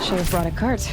Should have brought a cart.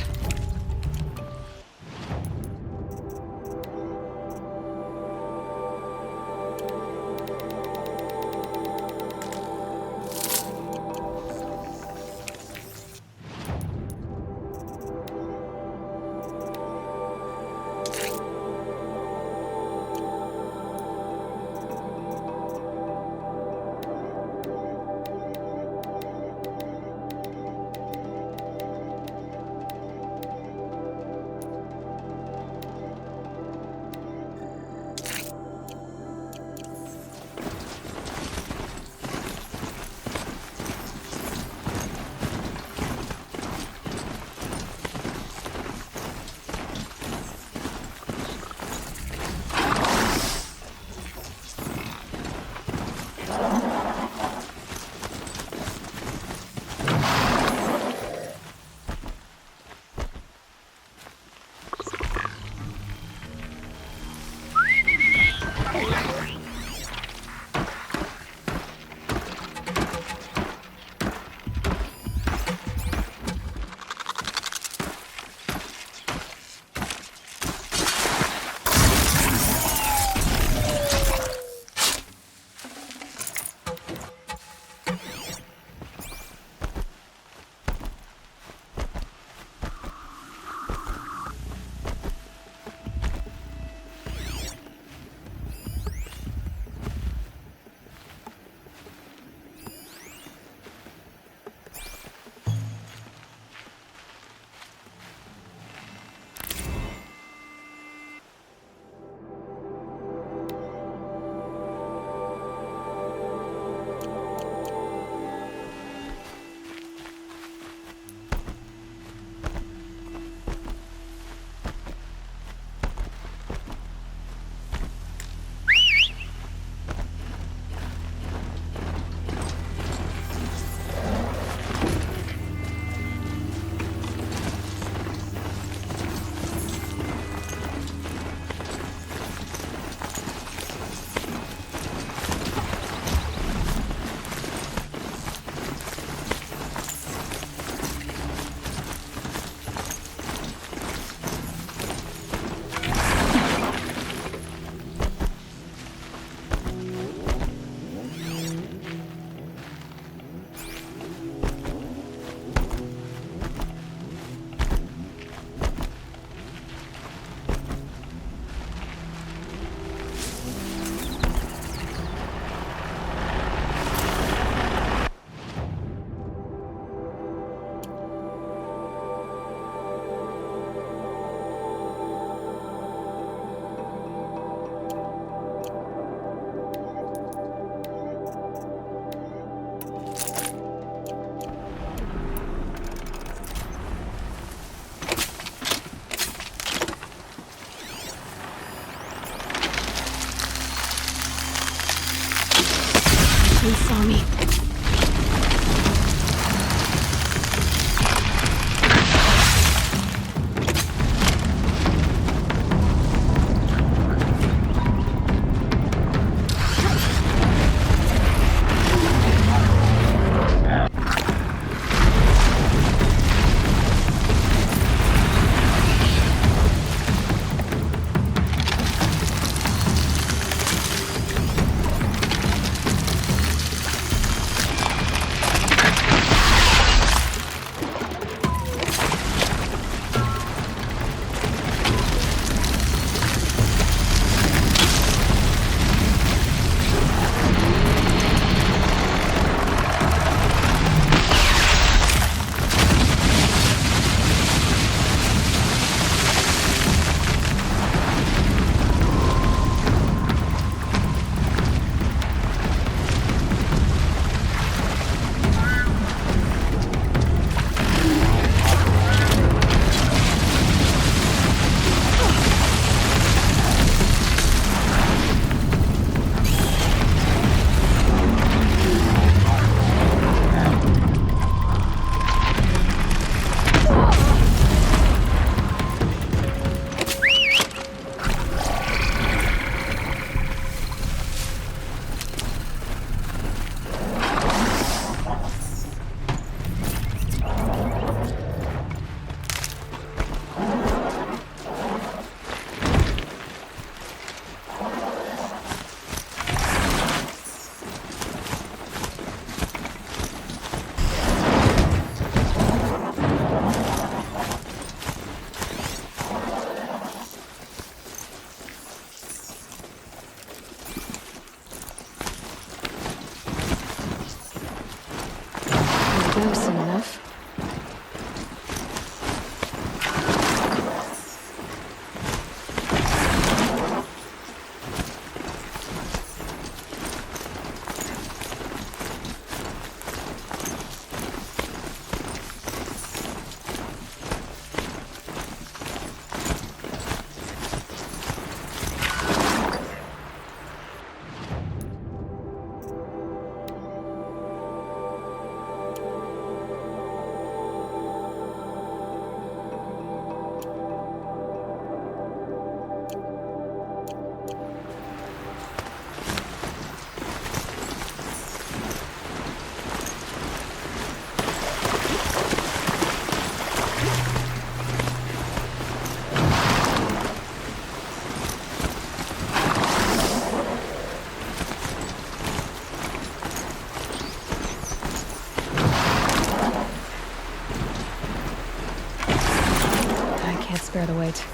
spare the weight.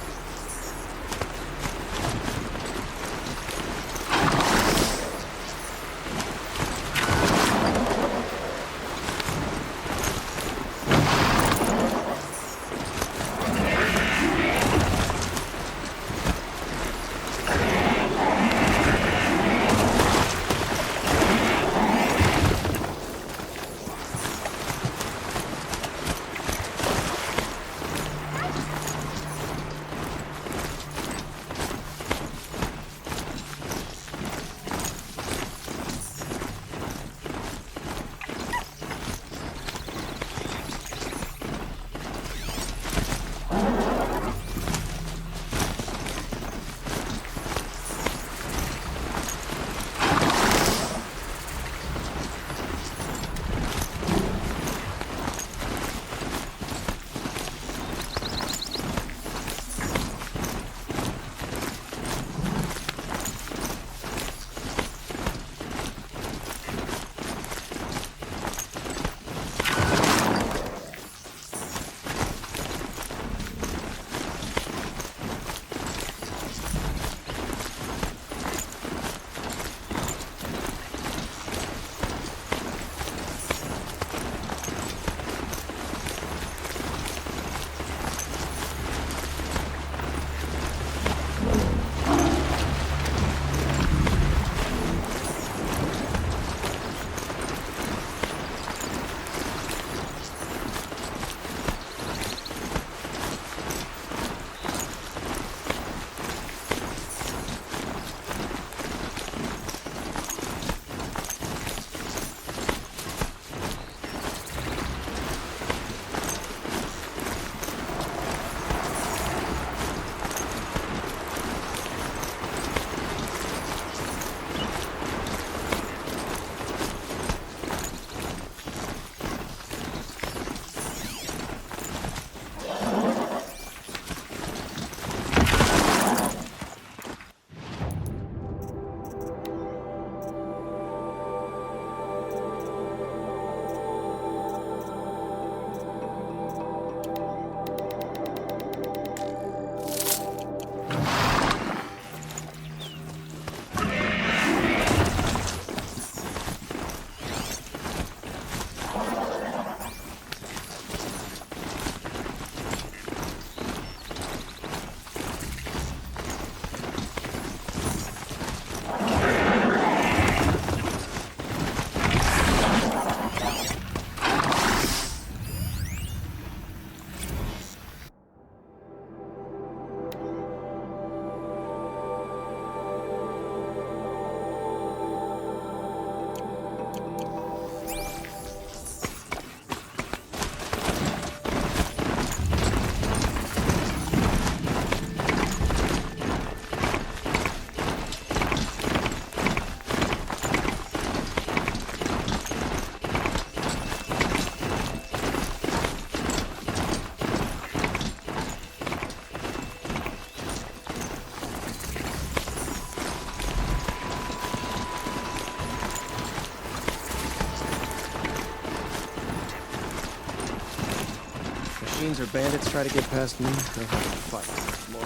Machines or bandits try to get past me, they'll have to fight. More. I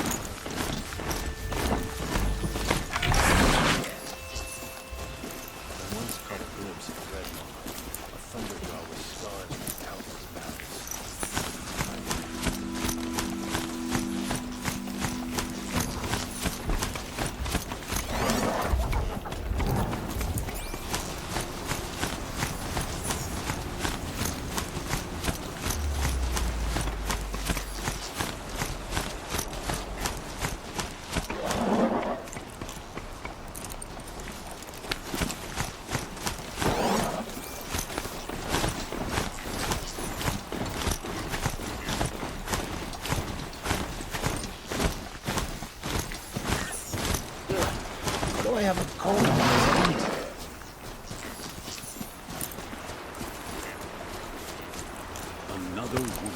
once caught a glimpse of red moth. A thunderjaw with scars and countless battles. I have a cold on my feet. Another woman.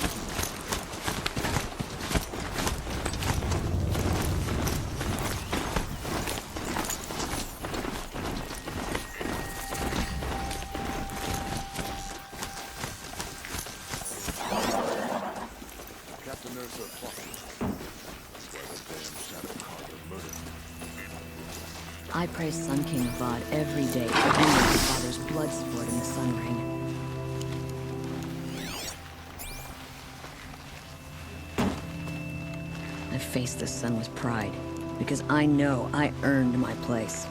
Captain Nurse, damn Shadow Carter murdered me. I pray Sun King Avad every day for him and his father's blood sport in the Sun Ring. I face the sun with pride, because I know I earned my place.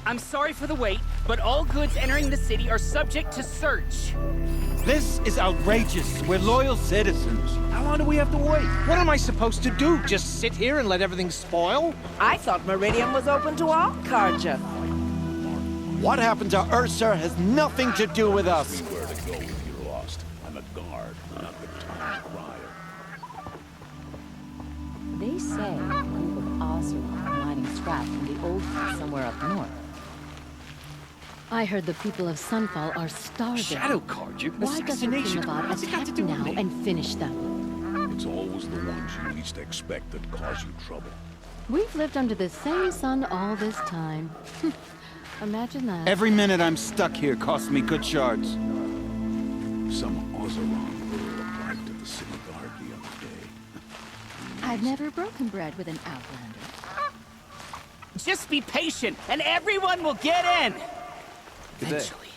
I'm sorry for the wait, but all goods entering the city are subject to search. This is outrageous. We're loyal citizens. How long do we have to wait? What am I supposed to do? Just sit here and let everything spoil? I thought Meridian was open to all Karja. What happened to Ursa has nothing to do with us. Where to go if you're lost. I'm a guard, not the town crier. They say a group of Ozark are mining scrap from the old pits somewhere up north. I heard the people of Sunfall are starving. Shadow Card, your Why doesn't King assassination. Avad What's it got to attack do with now me? and finish them? It's always the ones you least expect that cause you trouble. We've lived under the same sun all this time. Imagine that. Every minute I'm stuck here costs me good shards. Some Ozeron girl applied to the city guard the other day. I've never broken bread with an Outlander. Just be patient, and everyone will get in! Eventually.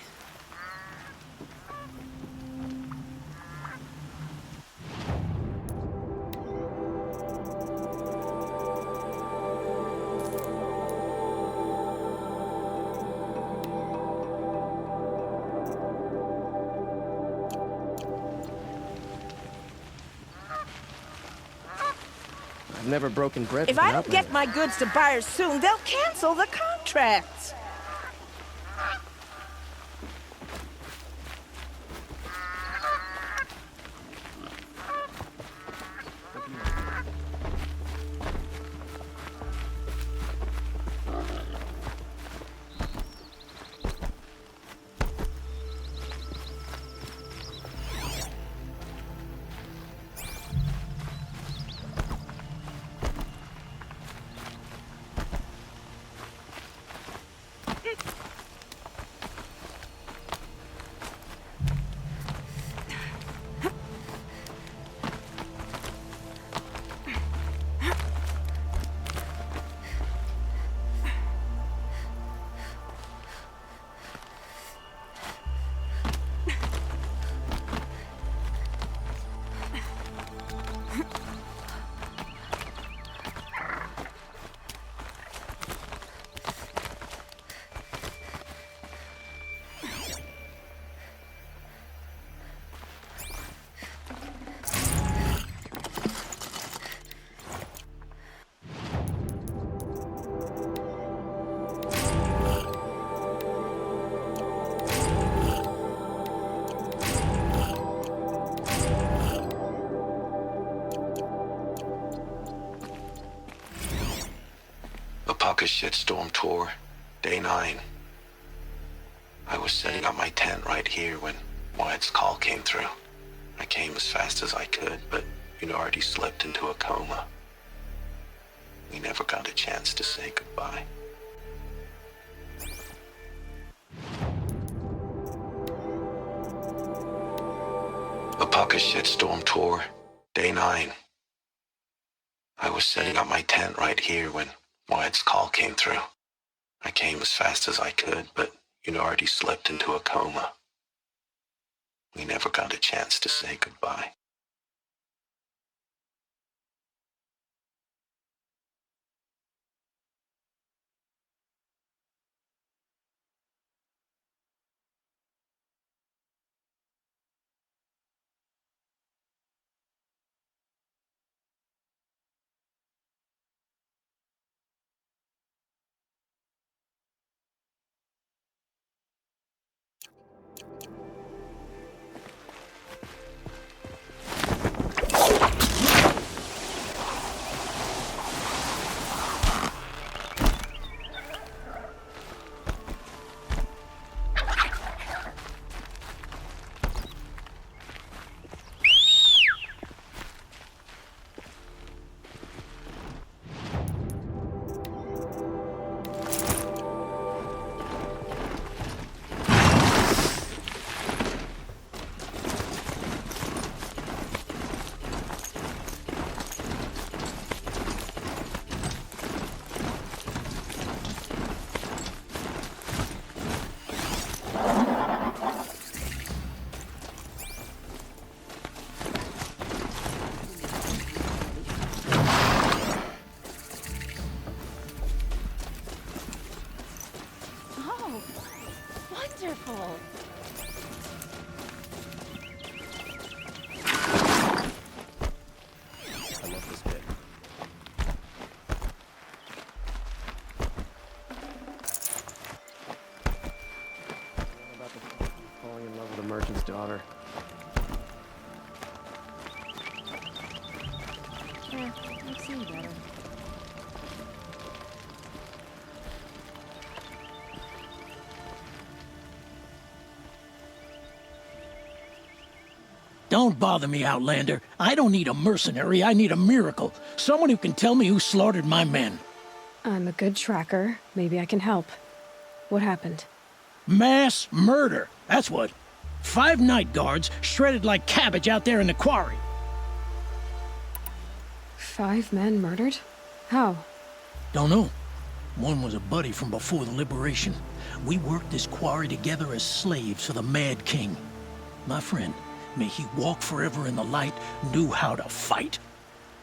I've never broken bread If with an I don't get Outlander. my goods to buyers soon, they'll cancel the contracts. Apaka Shitstorm Tour, Day 9. I was setting up my tent right here when Wyatt's call came through. I came as fast as I could, but you'd already slipped into a coma. We never got a chance to say goodbye. Apaka Shitstorm Tour, Day 9. I was setting up my tent right here when Wyatt's call came through. I came as fast as I could, but you'd already slipped into a coma. We never got a chance to say goodbye. daughter. Yeah, I've seen better. Don't bother me, Outlander. I don't need a mercenary, I need a miracle. Someone who can tell me who slaughtered my men. I'm a good tracker. Maybe I can help. What happened? Mass murder, that's what. 5 night guards shredded like cabbage out there in the quarry. 5 men murdered? How? Don't know. One was a buddy from before the liberation. We worked this quarry together as slaves for the Mad King. My friend, may he walk forever in the light, knew how to fight.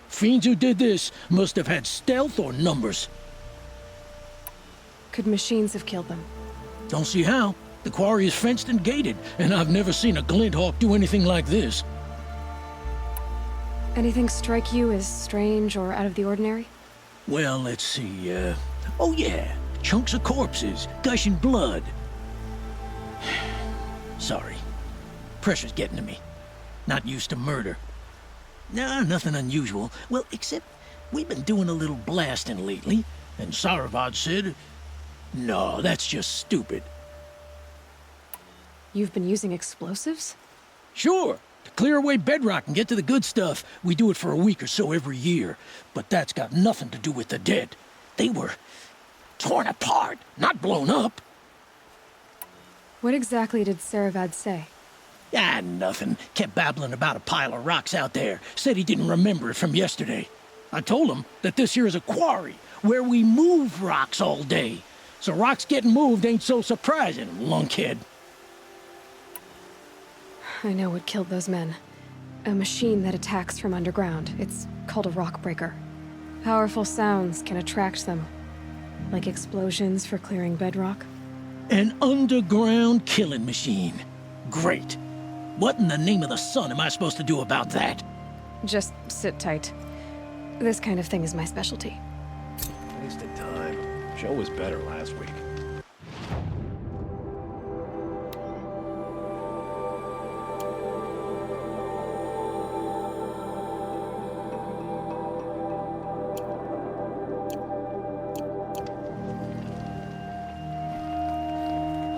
Fiends who did this must have had stealth or numbers. Could machines have killed them? Don't see how. The quarry is fenced and gated, and I've never seen a Glinthawk do anything like this. Anything strike you as strange or out of the ordinary? Well, let's see, oh yeah, chunks of corpses, gushing blood. Sorry. Pressure's getting to me. Not used to murder. Nah, nothing unusual. Well, except we've been doing a little blasting lately, and Saravad said, no, that's just stupid. You've been using explosives? Sure, to clear away bedrock and get to the good stuff, we do it for a week or so every year. But that's got nothing to do with the dead. They were torn apart, not blown up. What exactly did Saravad say? Ah, nothing. Kept babbling about a pile of rocks out there. Said he didn't remember it from yesterday. I told him that this here is a quarry, where we move rocks all day. So rocks getting moved ain't so surprising, lunkhead. I know what killed those men. A machine that attacks from underground. It's called a rock breaker. Powerful sounds can attract them. Like explosions for clearing bedrock. An underground killing machine. Great. What in the name of the sun am I supposed to do about that? Just sit tight. This kind of thing is my specialty. Wasted time. Show was better last week.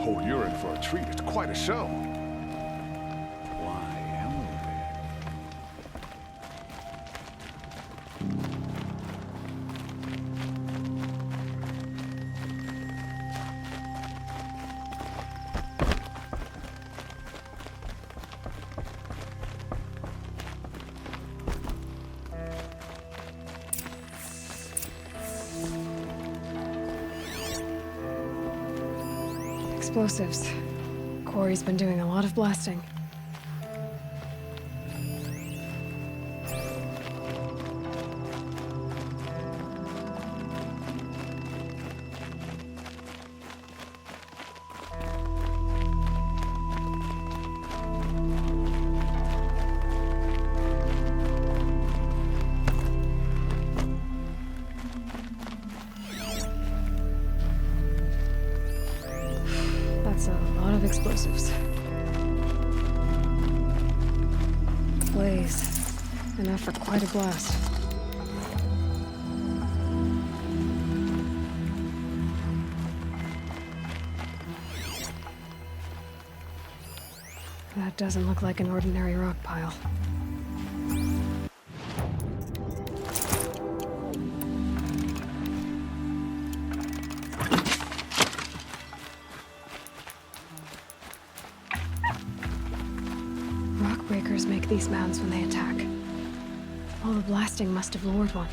Oh, you're in for a treat. It's quite a show. Why, Emily? Explosives. Quarry's been doing a lot of blasting. That's a lot of explosives. Blaze. Enough for quite a blast. That doesn't look like an ordinary rock pile. Rock breakers make these mounds when they attack. All the blasting must have lured one.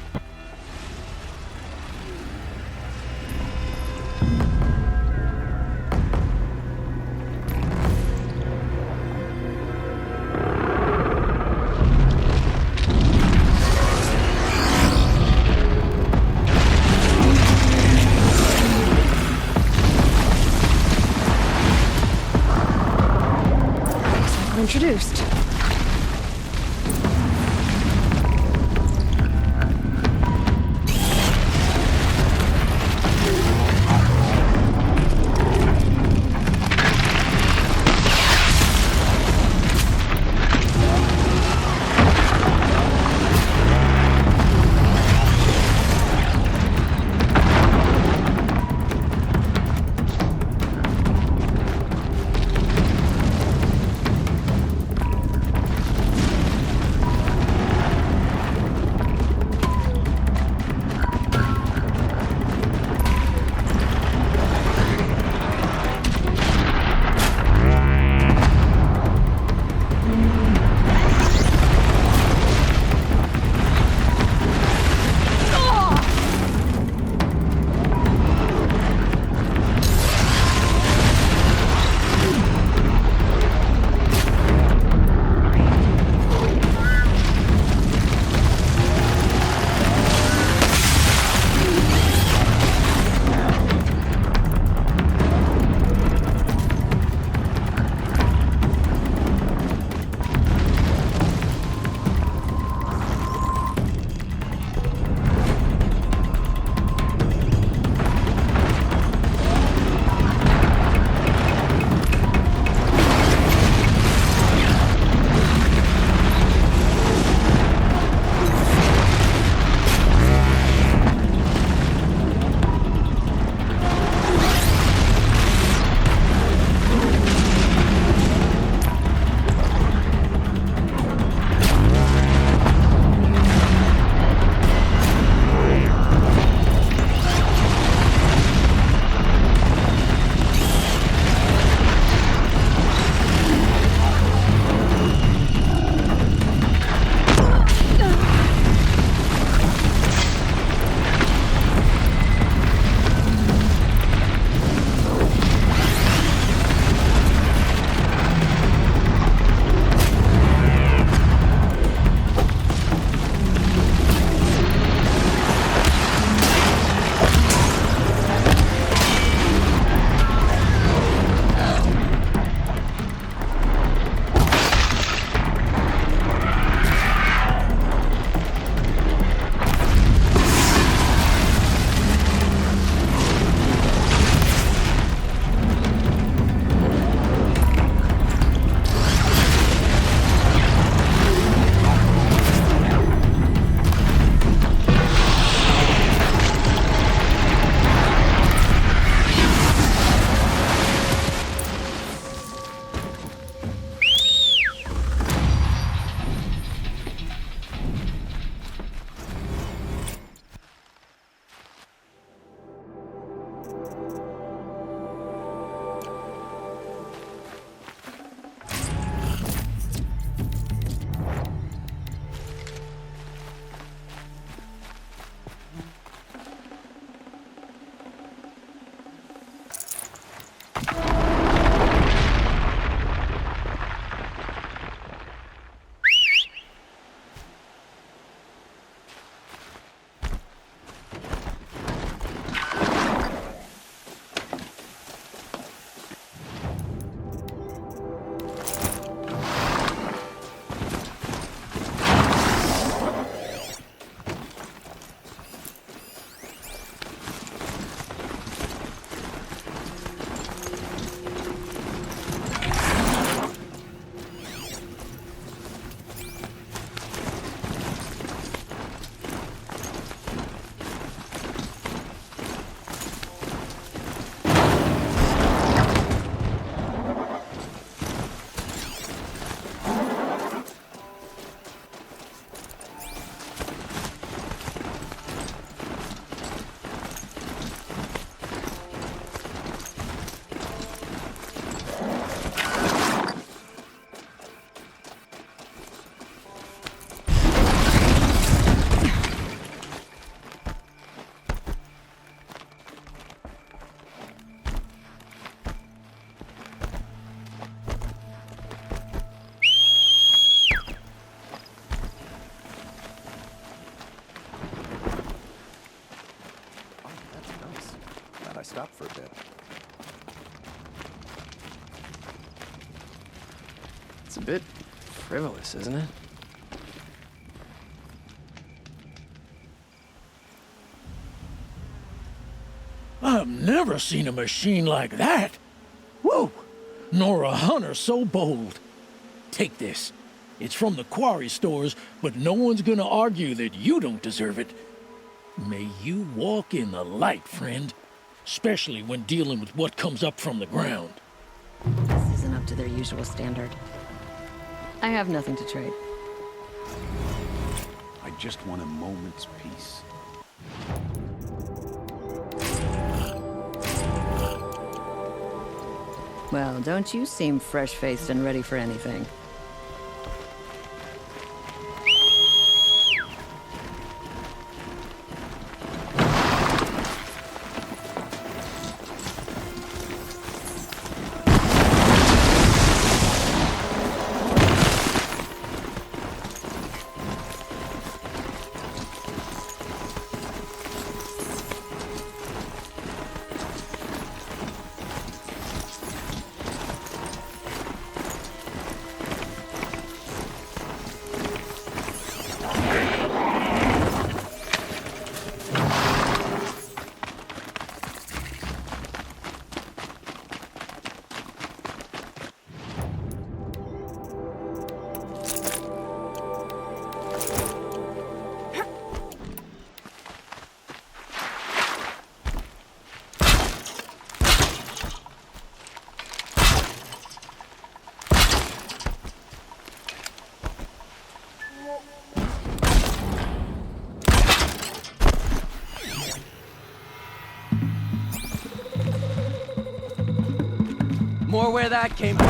Introduced. stop for a bit. It's a bit frivolous, isn't it? I've never seen a machine like that. Whoa! Nor a hunter so bold. Take this. It's from the quarry stores, but no one's gonna argue that you don't deserve it. May you walk in the light, friend. Especially when dealing with what comes up from the ground. This isn't up to their usual standard. I have nothing to trade. I just want a moment's peace. Well, don't you seem fresh-faced and ready for anything. More where that came from.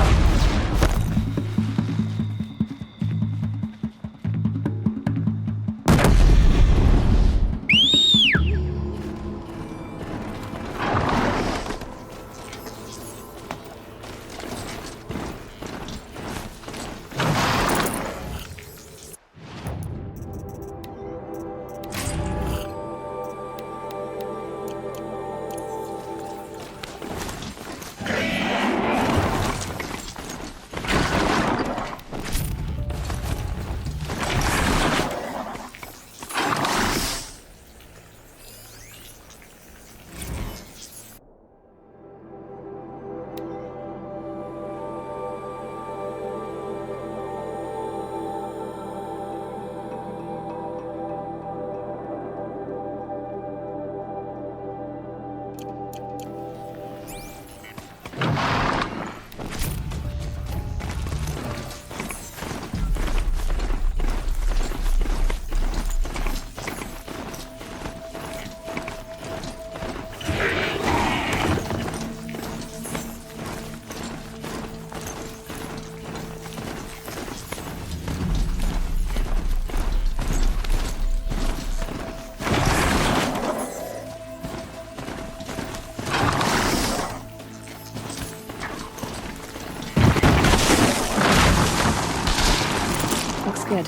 Good.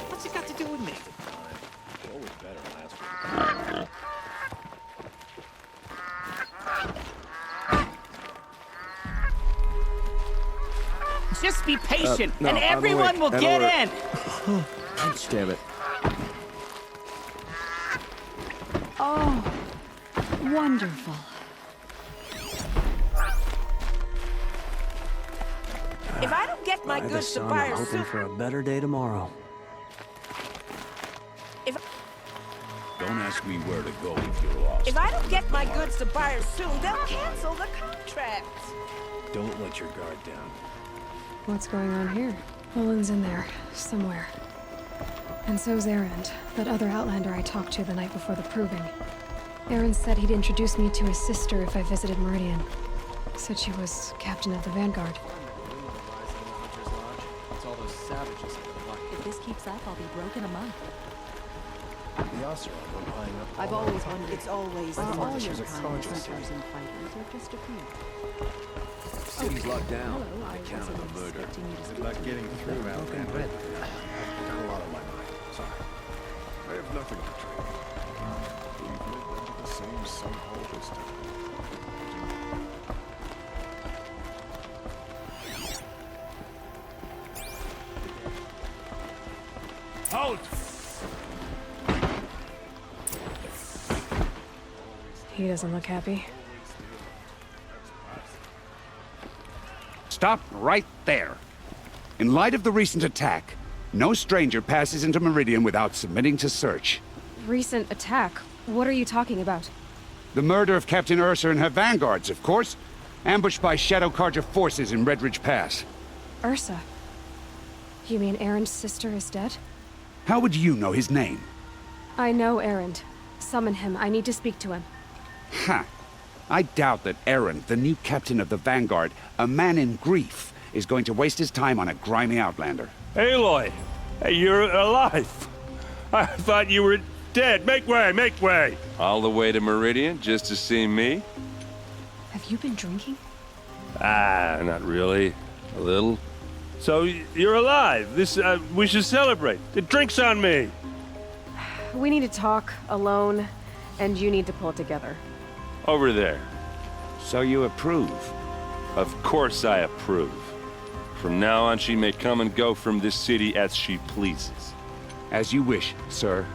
What's it got to do with me? Always better last week. Just be patient, no, and I'm everyone will awake. get I'm in. Damn it. Oh, wonderful. If I don't get my By the goods to sun, buyers I'm hoping soon, for a better day tomorrow. Don't ask me where to go if you're lost. if I don't get my goods to buyers soon, they'll cancel the contract. Don't let your guard down. What's going on here? Nolan's in there, somewhere. And so's Erend, that other Outlander I talked to the night before the proving. Erend said he'd introduce me to his sister if I visited Meridian. Said she was captain of the Vanguard. It's all those savages in the light. If this keeps up, I'll be broke in a month. The Oseram went buying up I've all always the wondered. It's always Are the all march. your She's a kind conscious hunters city. and fighters, or just a few? city's locked down Hello, on I account of wasn't the murder. expecting you to Good speak luck to me. getting through, Outlander. I've got a lot on my mind. Sorry. I have nothing to trade. We've lived under the same sun all this time. Halt! He doesn't look happy. Stop right there. In light of the recent attack, no stranger passes into Meridian without submitting to search. Recent attack? What are you talking about? The murder of Captain Ursa and her vanguards, of course. Ambushed by Shadow Carja forces in Red Ridge Pass. Ursa? You mean Aaron's sister is dead? How would you know his name? I know Erend. Summon him. I need to speak to him. Ha! I doubt that Aaron, the new captain of the Vanguard, a man in grief, is going to waste his time on a grimy outlander. Aloy! Hey, you're alive! I thought you were dead. Make way, make way! All the way to Meridian just to see me? Have you been drinking? Ah, not really. A little. So, you're alive. We should celebrate. The drink's on me! We need to talk, alone, and you need to pull it together. Over there. So you approve? Of course I approve. From now on, she may come and go from this city as she pleases. As you wish, sir.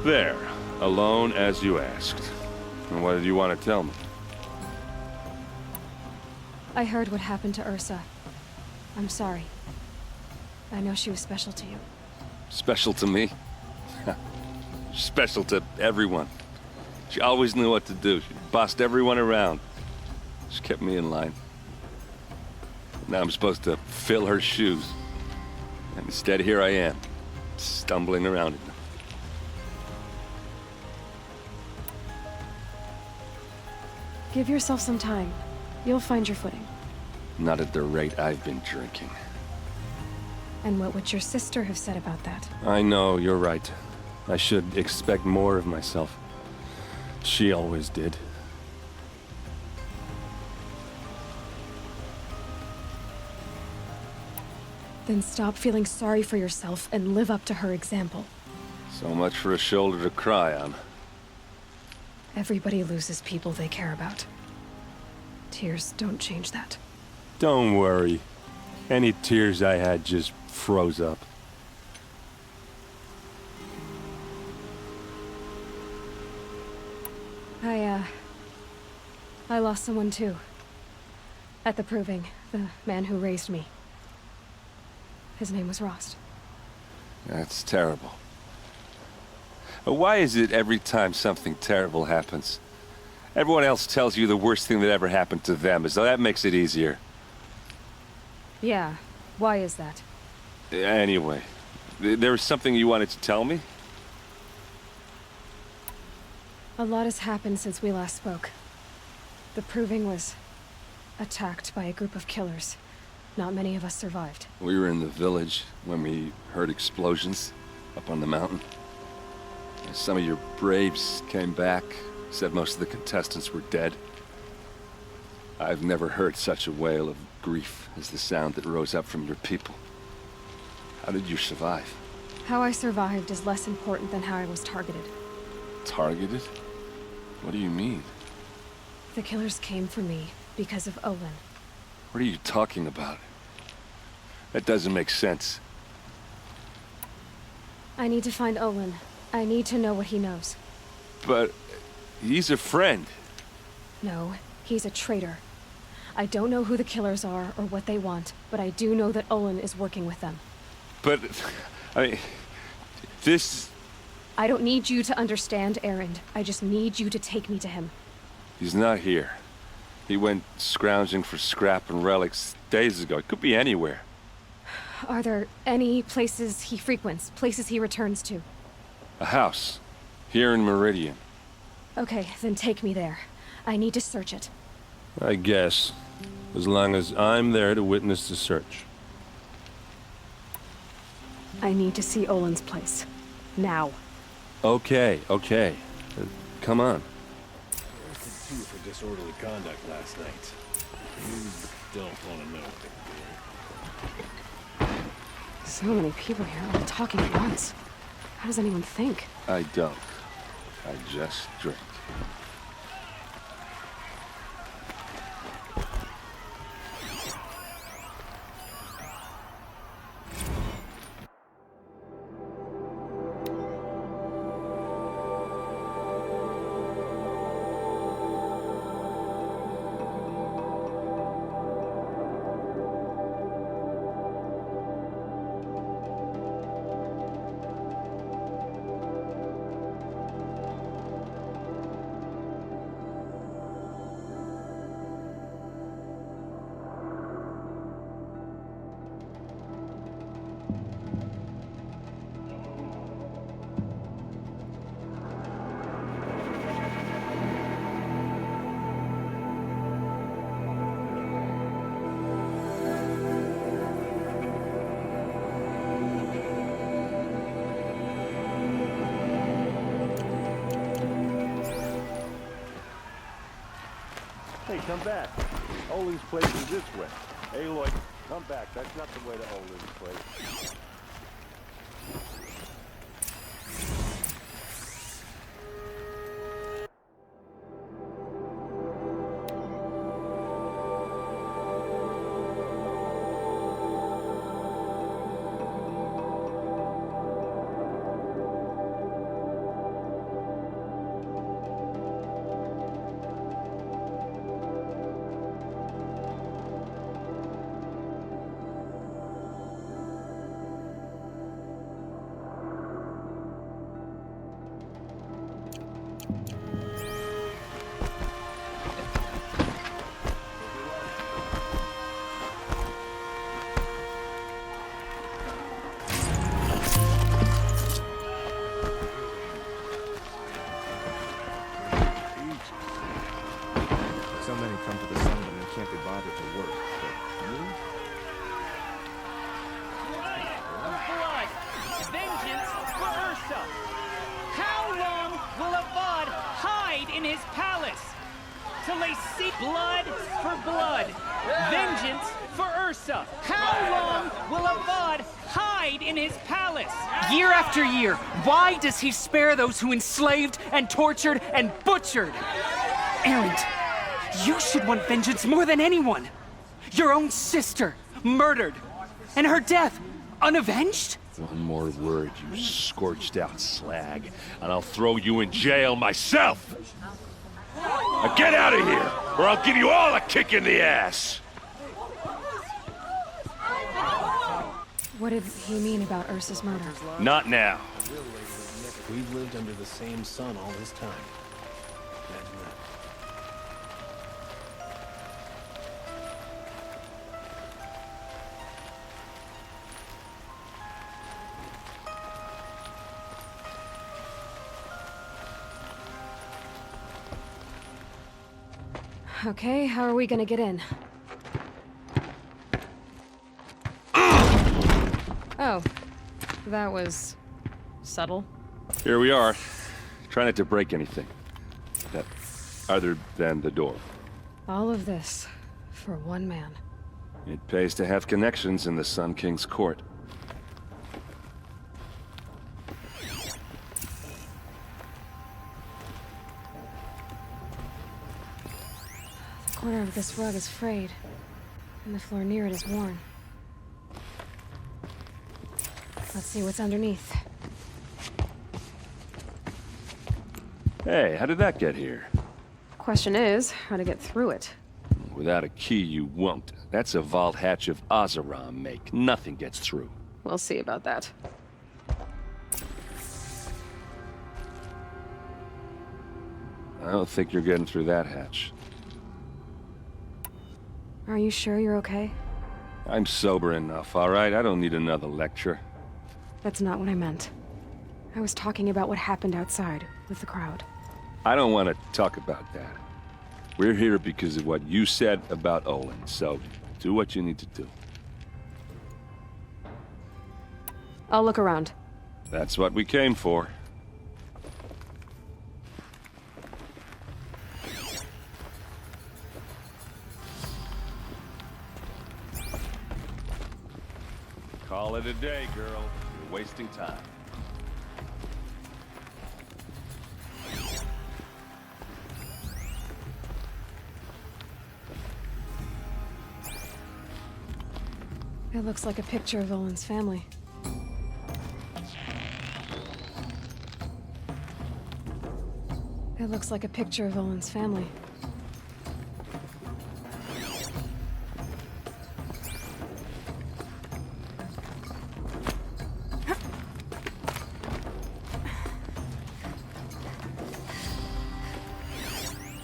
There. Alone as you asked. And what did you want to tell me? I heard what happened to Ursa. I'm sorry. I know she was special to you. Special to me? Special to everyone. She always knew what to do. She bossed everyone around. She kept me in line. Now I'm supposed to fill her shoes. And instead, here I am, stumbling around in them. Give yourself some time. You'll find your footing. Not at the rate I've been drinking. And what would your sister have said about that? I know, you're right. I should expect more of myself. She always did. Then stop feeling sorry for yourself and live up to her example. So much for a shoulder to cry on. Everybody loses people they care about. Tears don't change that. Don't worry. Any tears I had just froze up. I lost someone too. At the Proving, the man who raised me. His name was Rost. That's terrible. But why is it every time something terrible happens, everyone else tells you the worst thing that ever happened to them, as though that makes it easier? Yeah, why is that? Anyway, there was something you wanted to tell me? A lot has happened since we last spoke. The Proving was attacked by a group of killers. Not many of us survived. We were in the village when we heard explosions up on the mountain. Some of your braves came back, said most of the contestants were dead. I've never heard such a wail of grief as the sound that rose up from your people. How did you survive? How I survived is less important than how I was targeted. Targeted? What do you mean? The killers came for me because of Olin. What are you talking about? That doesn't make sense. I need to find Olin. I need to know what he knows. But he's a friend. No, he's a traitor. I don't know who the killers are or what they want, but I do know that Olin is working with them. But, I mean, this... I don't need you to understand, Erend. I just need you to take me to him. He's not here. He went scrounging for scrap and relics days ago. It could be anywhere. Are there any places he frequents, places he returns to? A house. Here in Meridian. Okay, then take me there. I need to search it. I guess. As long as I'm there to witness the search. I need to see Olin's place. Now. Okay. Come on. Arrested 2 for disorderly conduct last night. You don't want to know. So many people here, all talking at once. How does anyone think? I don't. I just drink. Hey, come back. Olin's place is this way. Aloy, come back. That's not the way to Olin's place. So many come to the sun when they can't be bothered to work. But you? Blood! Vengeance for Ursa! How long will Avad hide in his palace? Till they see blood for blood. Vengeance for Ursa. How long will Avad hide in his palace? Year after year, why does he spare those who enslaved and tortured and butchered? Erend, you should want vengeance more than anyone. Your own sister, murdered, and her death, unavenged? One more word, you scorched out slag, and I'll throw you in jail myself! Now get out of here, or I'll give you all a kick in the ass! What did he mean about Ursa's murder? Not now. We've lived under the same sun all this time. Imagine that. Okay, how are we gonna get in? Oh, that was subtle. Here we are. Try not to break anything. That other than the door. All of this for one man. It pays to have connections in the Sun King's court. The corner of this rug is frayed, and the floor near it is worn. Let's see what's underneath. Hey, how did that get here? Question is, how to get through it. Without a key, you won't. That's a vault hatch of Oseram make. Nothing gets through. We'll see about that. I don't think you're getting through that hatch. Are you sure you're okay? I'm sober enough, all right? I don't need another lecture. That's not what I meant. I was talking about what happened outside, with the crowd. I don't want to talk about that. We're here because of what you said about Olin, so do what you need to do. I'll look around. That's what we came for. Call it a day, girl. You're wasting time. It looks like a picture of Olin's family. It looks like a picture of Olin's family.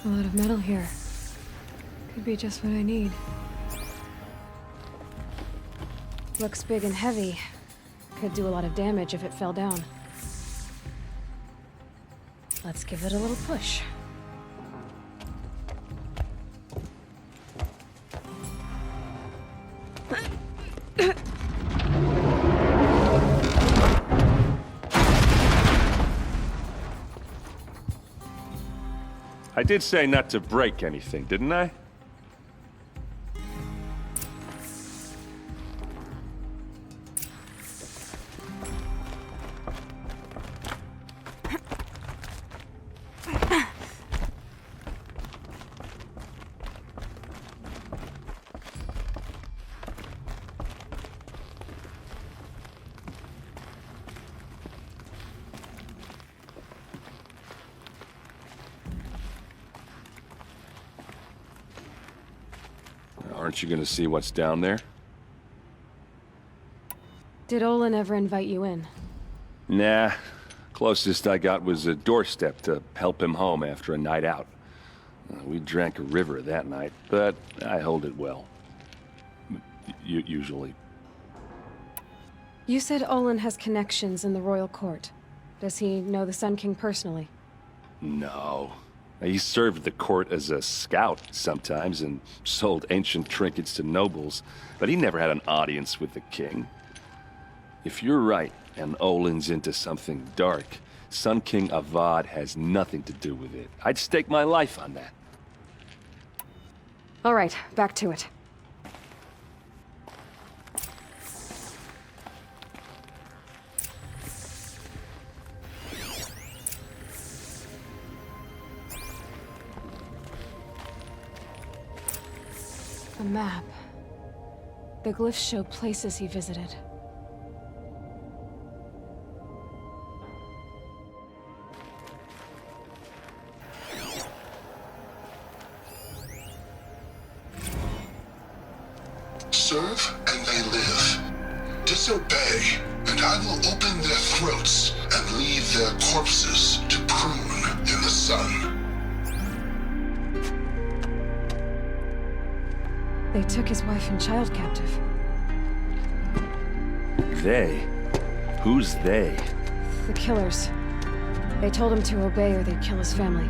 A lot of metal here. Could be just what I need. Looks big and heavy. Could do a lot of damage if it fell down. Let's give it a little push. I did say not to break anything, didn't I? Aren't you gonna see what's down there? Did Olin ever invite you in? Nah. Closest I got was a doorstep to help him home after a night out. We drank a river that night, but I hold it well. Usually. You said Olin has connections in the royal court. Does he know the Sun King personally? No. He served the court as a scout sometimes and sold ancient trinkets to nobles, but he never had an audience with the king. If you're right, and Olin's into something dark, Sun King Avad has nothing to do with it. I'd stake my life on that. All right, back to it. A map. The glyphs show places he visited. Serve and they live. Disobey, and I will open their throats and leave their corpses to prune in the sun. They took his wife and child captive. They? Who's they? The killers. They told him to obey or they'd kill his family.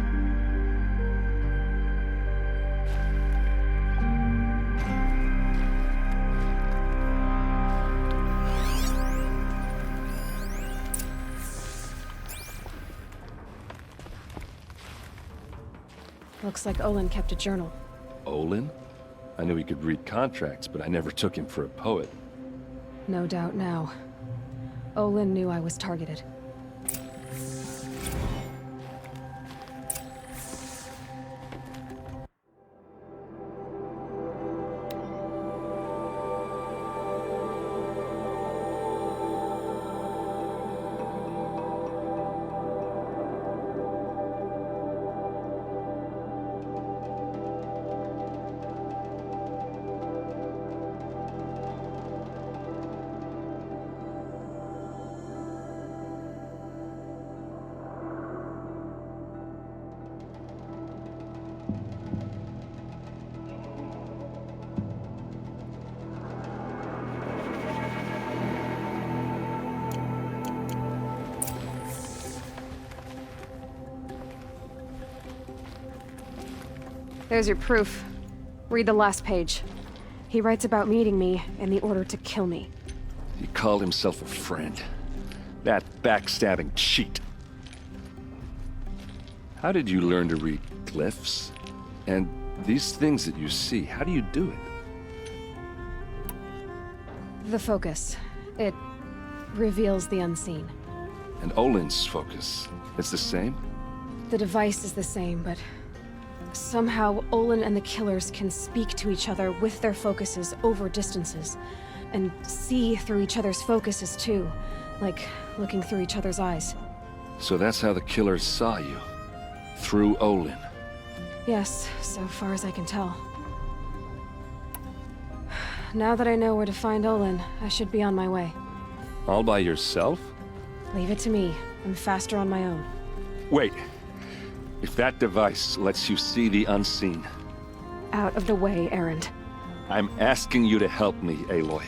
Looks like Olin kept a journal. Olin? I knew he could read contracts, but I never took him for a poet. No doubt now. Olin knew I was targeted. There's your proof. Read the last page. He writes about meeting me and the order to kill me. He called himself a friend. That backstabbing cheat. How did you learn to read glyphs? And these things that you see, how do you do it? The focus. It reveals the unseen. And Olin's focus, it's the same? The device is the same, but somehow Olin and the killers can speak to each other with their focuses over distances, and see through each other's focuses too, like looking through each other's eyes. So that's how the killers saw you? Through Olin? Yes, so far as I can tell. Now that I know where to find Olin, I should be on my way. All by yourself? Leave it to me. I'm faster on my own. Wait. If that device lets you see the unseen... Out of the way, Erend. I'm asking you to help me, Aloy.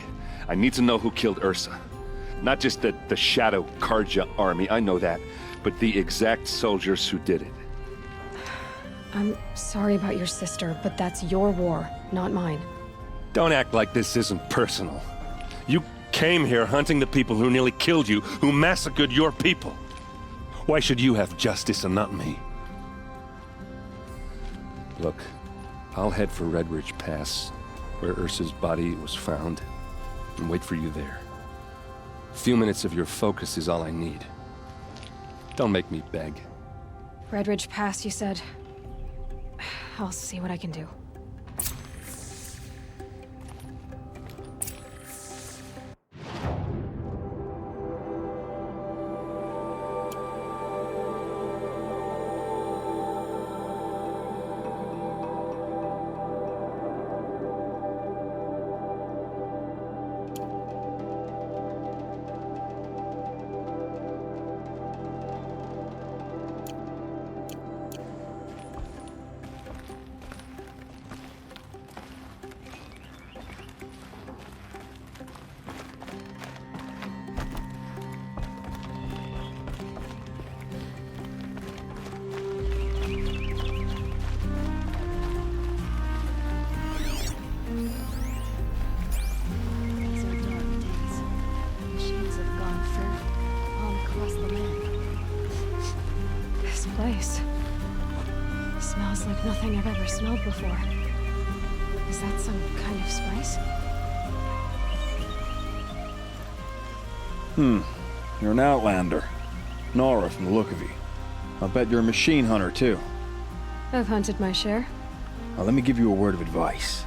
I need to know who killed Ursa. Not just the Shadow Karja army, I know that, but the exact soldiers who did it. I'm sorry about your sister, but that's your war, not mine. Don't act like this isn't personal. You came here hunting the people who nearly killed you, who massacred your people. Why should you have justice and not me? Look, I'll head for Red Ridge Pass, where Ursa's body was found, and wait for you there. A few minutes of your focus is all I need. Don't make me beg. Red Ridge Pass, you said? I'll see what I can do. Smells like nothing I've ever smelled before. Is that some kind of spice? You're an outlander. Nora from the look of you. I'll bet you're a machine hunter too. I've hunted my share. Now let me give you a word of advice.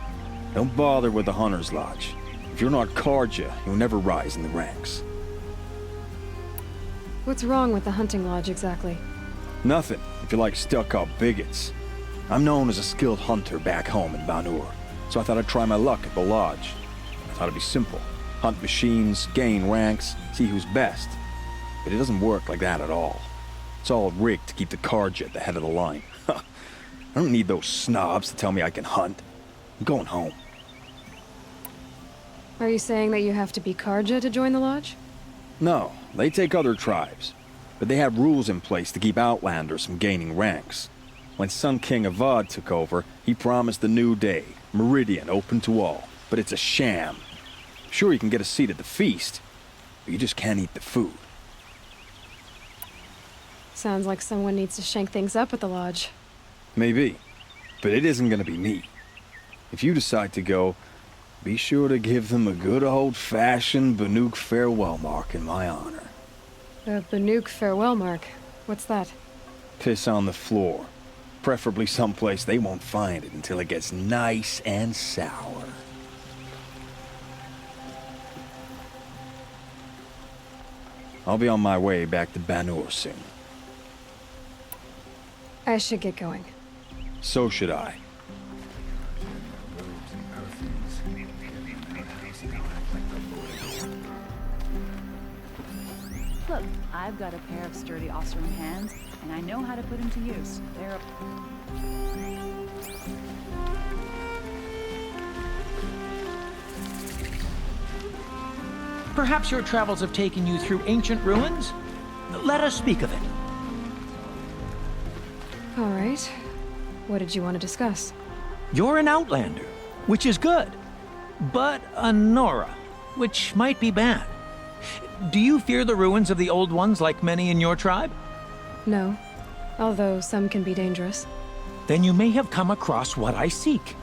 Don't bother with the Hunter's Lodge. If you're not Karja, you'll never rise in the ranks. What's wrong with the hunting lodge exactly? Nothing, if you like stuck-up bigots. I'm known as a skilled hunter back home in Banur, so I thought I'd try my luck at the lodge. I thought it'd be simple. Hunt machines, gain ranks, see who's best. But it doesn't work like that at all. It's all rigged to keep the Karja at the head of the line. I don't need those snobs to tell me I can hunt. I'm going home. Are you saying that you have to be Karja to join the lodge? No, they take other tribes. But they have rules in place to keep outlanders from gaining ranks. When Sun King Avad took over, he promised the new day, Meridian open to all. But it's a sham. Sure, you can get a seat at the feast, but you just can't eat the food. Sounds like someone needs to shank things up at the lodge. Maybe, but it isn't gonna be me. If you decide to go, be sure to give them a good old-fashioned Banuk farewell mark in my honor. The Banuk farewell mark? What's that? Piss on the floor. Preferably someplace they won't find it until it gets nice and sour. I'll be on my way back to Banur soon. I should get going. So should I. Look, I've got a pair of sturdy Oseram hands, and I know how to put them to use. They're a... Perhaps your travels have taken you through ancient ruins? Let us speak of it. All right. What did you want to discuss? You're an outlander, which is good, but a Nora, which might be bad. Do you fear the ruins of the Old Ones like many in your tribe? No, although some can be dangerous. Then you may have come across what I seek.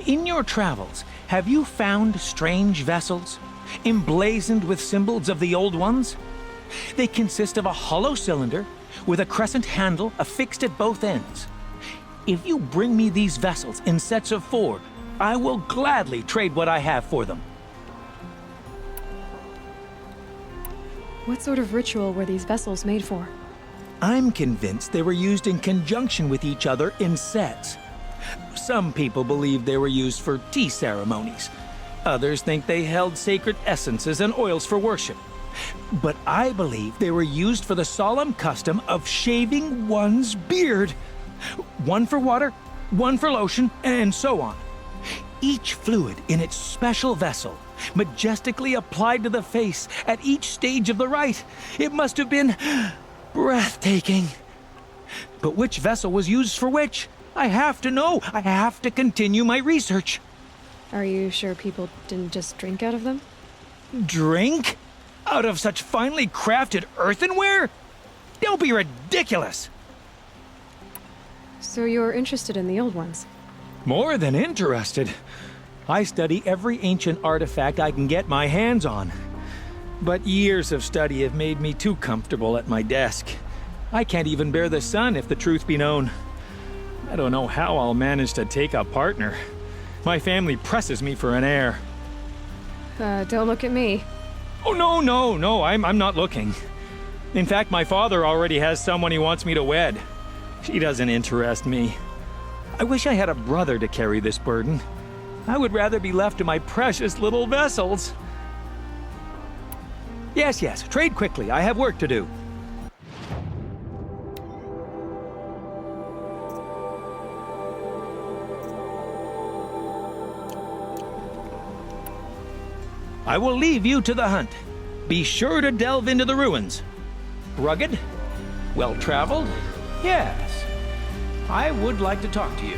In your travels, have you found strange vessels, emblazoned with symbols of the Old Ones? They consist of a hollow cylinder with a crescent handle affixed at both ends. If you bring me these vessels in sets of 4, I will gladly trade what I have for them. What sort of ritual were these vessels made for? I'm convinced they were used in conjunction with each other in sets. Some people believe they were used for tea ceremonies. Others think they held sacred essences and oils for worship. But I believe they were used for the solemn custom of shaving one's beard. One for water, one for lotion, and so on. Each fluid in its special vessel, majestically applied to the face at each stage of the rite. It must have been breathtaking. But which vessel was used for which? I have to know. I have to continue my research. Are you sure people didn't just drink out of them? Drink? Out of such finely crafted earthenware? Don't be ridiculous! So you're interested in the Old Ones? More than interested. I study every ancient artifact I can get my hands on. But years of study have made me too comfortable at my desk. I can't even bear the sun, if the truth be known. I don't know how I'll manage to take a partner. My family presses me for an heir. Don't look at me. Oh, no, I'm not looking. In fact, my father already has someone he wants me to wed. She doesn't interest me. I wish I had a brother to carry this burden. I would rather be left to my precious little vessels. Yes, trade quickly. I have work to do. I will leave you to the hunt. Be sure to delve into the ruins. Rugged? Well-traveled? Yes. I would like to talk to you.